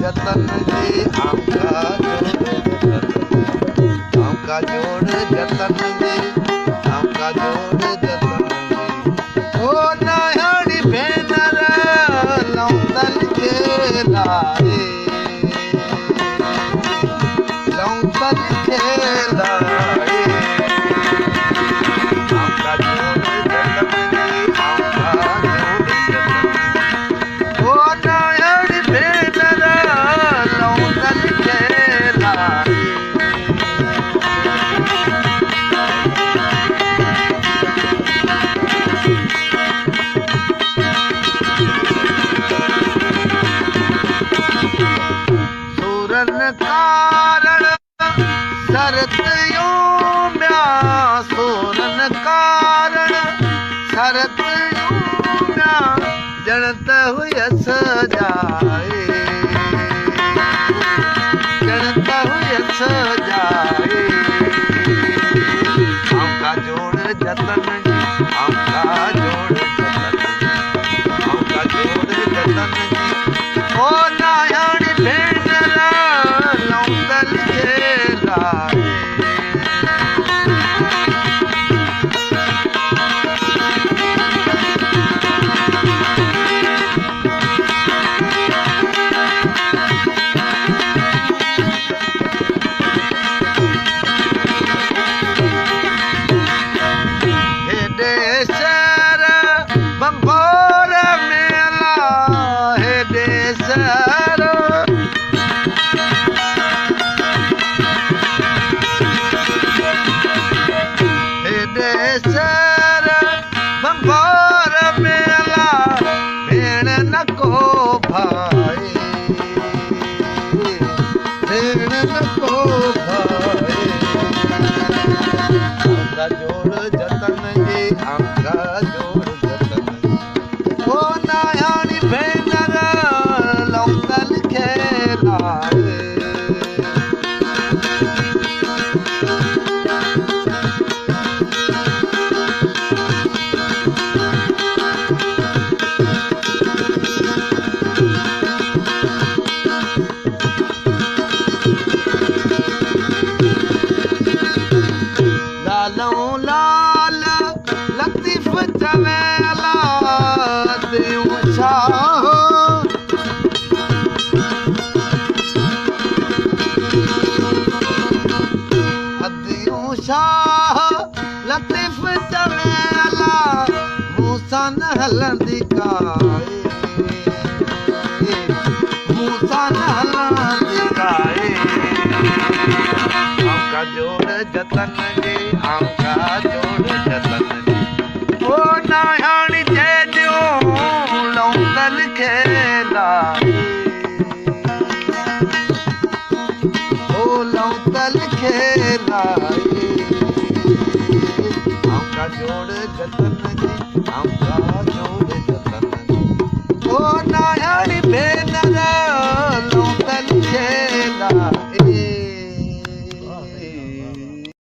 जतन जी आमका जोड़ जतन जी आमका जोड़ जतन जी ओ नायाणी भेनर लौंदल खेलाए लौंदल खेलाए आमका जोड़ जतन जी आमका जोड़ जतन ओ नायाणी भेनर लौंदल खेलाए कारण सरतियों म्या सोरन कारण सरतियों म्या जणत हुयस जाए जणत हुयस जाए आमका जोड़ जतन जी आमका जोड़ जतन आमका जोड़ जतन जी ओ नायाणी भेनर लौंदल खेलाए हेडे शहर बंबोर मेला हेडे शहर हेडे शहर बंबोर मेला भेण न को भाई भेण न को भाई आमका जोड़ जतन जी आमका जोड़ जतन ओ नायाणी भेनर लौंदल खेलाए लालों लाल लतीफ चवेला दियूं शाह दियूं शाह लतीफ चवेला मूसा न हलंदी काए मूसा न हलंदी काए आमका जोड़ जतन जी आमका जोड़ जतन जी ओ नायाणी जैदियो लौंदल खेलाए ओ लौंदल खेलाए आमका जोड़ जतन जी आमका